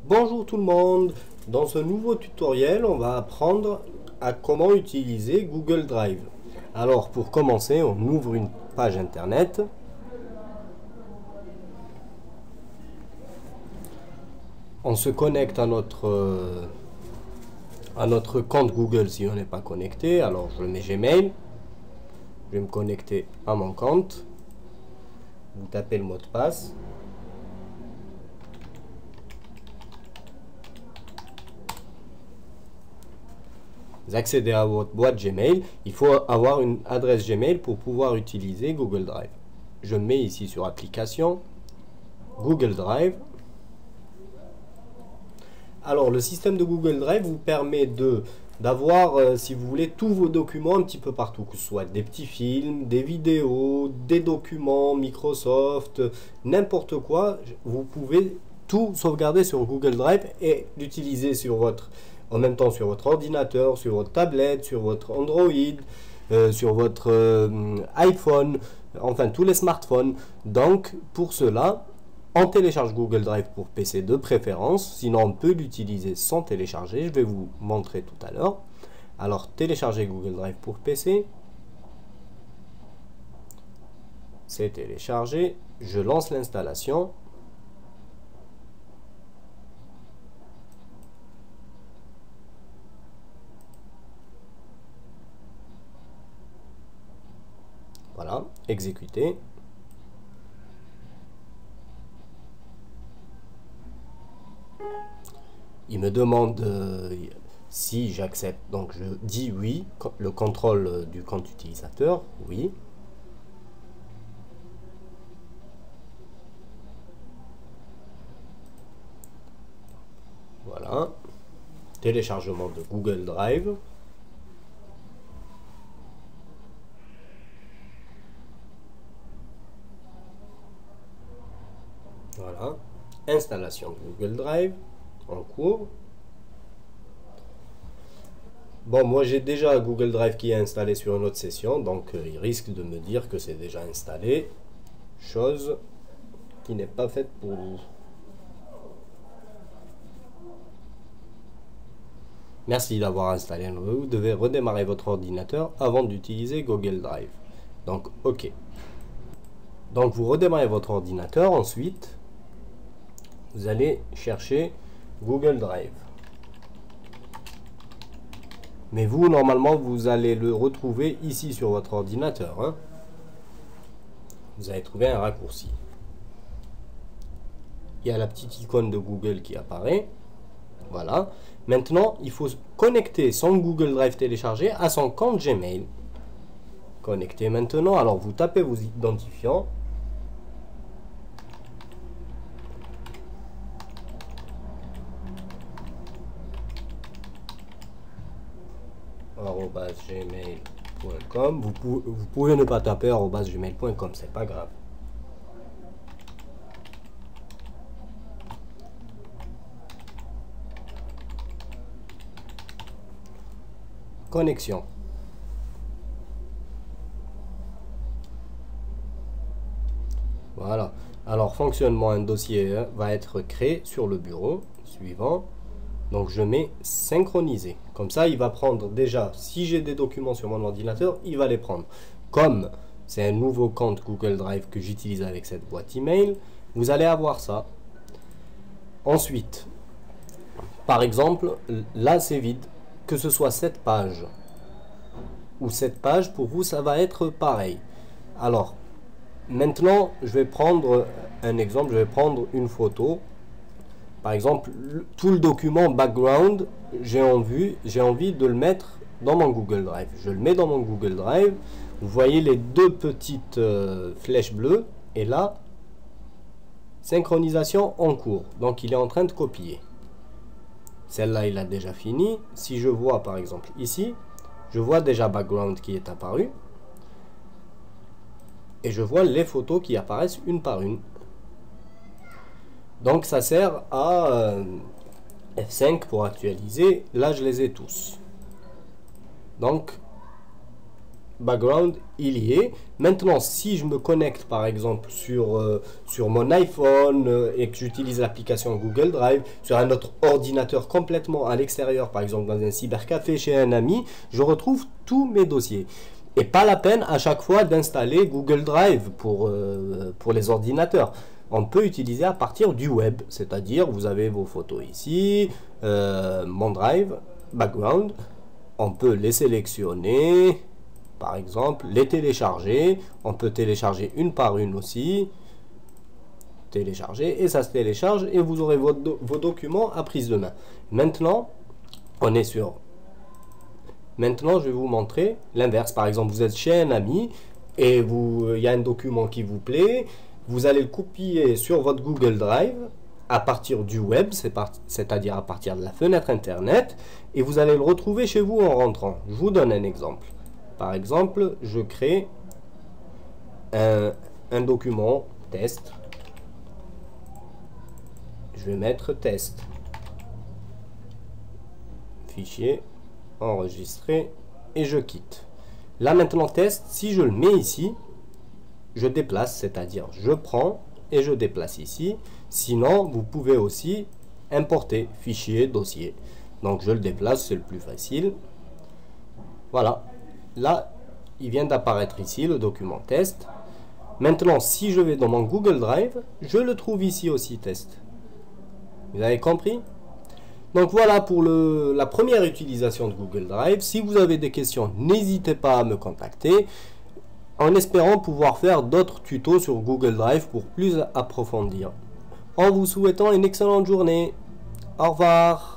Bonjour tout le monde, dans ce nouveau tutoriel on va apprendre à comment utiliser Google Drive. Alors pour commencer on ouvre une page internet. On se connecte à notre compte Google si on n'est pas connecté. Alors je mets Gmail, je vais me connecter à mon compte, vous tapez le mot de passe. Vous accédez à votre boîte Gmail, il faut avoir une adresse Gmail pour pouvoir utiliser Google Drive. Je mets ici sur Applications, Google Drive. Alors le système de Google Drive vous permet d'avoir, si vous voulez, tous vos documents un petit peu partout, que ce soit des petits films, des vidéos, des documents, Microsoft, n'importe quoi, vous pouvez tout sauvegarder sur Google Drive et l'utiliser en même temps sur votre ordinateur, sur votre tablette, sur votre Android, sur votre iPhone, enfin tous les smartphones. Donc pour cela, on télécharge Google Drive pour PC de préférence, sinon on peut l'utiliser sans télécharger, je vais vous montrer tout à l'heure. Alors télécharger Google Drive pour PC, c'est téléchargé, je lance l'installation. Voilà, exécuter. Il me demande si j'accepte, donc je dis oui, le contrôle du compte utilisateur, oui. Voilà, téléchargement de Google Drive. Voilà, installation de Google Drive en cours. Bon, moi j'ai déjà Google Drive qui est installé sur une autre session, donc il risque de me dire que c'est déjà installé, chose qui n'est pas faite pour vous. Merci d'avoir installé. Vous devez redémarrer votre ordinateur avant d'utiliser Google Drive. Donc OK. Donc vous redémarrez votre ordinateur, ensuite vous allez chercher Google Drive. Mais vous, normalement, vous allez le retrouver ici sur votre ordinateur. Hein. Vous allez trouver un raccourci. Il y a la petite icône de Google qui apparaît. Voilà. Maintenant, il faut connecter son Google Drive téléchargé à son compte Gmail. Connectez maintenant. Alors, vous tapez vos identifiants. @gmail.com. Vous pouvez ne pas taper @gmail.com, c'est pas grave. Connexion. Voilà. Alors fonctionnement, un dossier va être créé sur le bureau. Suivant. Donc je mets synchroniser. Comme ça, il va prendre déjà, si j'ai des documents sur mon ordinateur, il va les prendre. Comme c'est un nouveau compte Google Drive que j'utilise avec cette boîte email, vous allez avoir ça. Ensuite, par exemple, là c'est vide. Que ce soit cette page ou cette page, pour vous, ça va être pareil. Alors, maintenant, je vais prendre un exemple. Je vais prendre une photo. Par exemple, tout le document background, j'ai envie de le mettre dans mon Google Drive. Je le mets dans mon Google Drive. Vous voyez les deux petites flèches bleues. Et là, synchronisation en cours. Donc, il est en train de copier. Celle-là, il a déjà fini. Si je vois, par exemple, ici, je vois déjà background qui est apparu. Et je vois les photos qui apparaissent une par une. Donc ça sert à F5 pour actualiser. Là je les ai tous. Donc background, il y est. Maintenant, si je me connecte par exemple sur mon iPhone et que j'utilise l'application Google Drive, sur un autre ordinateur complètement à l'extérieur, par exemple dans un cybercafé chez un ami, je retrouve tous mes dossiers. Et pas la peine à chaque fois d'installer Google Drive pour les ordinateurs. On peut utiliser à partir du web, c'est-à-dire vous avez vos photos ici, mon Drive, background, on peut les sélectionner, par exemple, les télécharger, on peut télécharger une par une aussi, télécharger, et ça se télécharge, et vous aurez vos documents à prise de main. Maintenant, on est sur... Maintenant, je vais vous montrer l'inverse. Par exemple, vous êtes chez un ami, et il y a un document qui vous plaît, vous allez le copier sur votre Google Drive, à partir du web, c'est-à-dire à partir de la fenêtre internet, et vous allez le retrouver chez vous en rentrant. Je vous donne un exemple. Par exemple, je crée un document test. Je vais mettre test. Fichier, enregistrer, et je quitte. Là maintenant test, si je le mets ici, je déplace, c'est-à-dire je prends et je déplace ici. Sinon, vous pouvez aussi importer fichier, dossier. Donc je le déplace, c'est le plus facile. Voilà. Là, il vient d'apparaître ici le document test. Maintenant, si je vais dans mon Google Drive, je le trouve ici aussi test. Vous avez compris? Donc voilà pour la première utilisation de Google Drive. Si vous avez des questions, n'hésitez pas à me contacter, en espérant pouvoir faire d'autres tutos sur Google Drive pour plus approfondir. En vous souhaitant une excellente journée. Au revoir.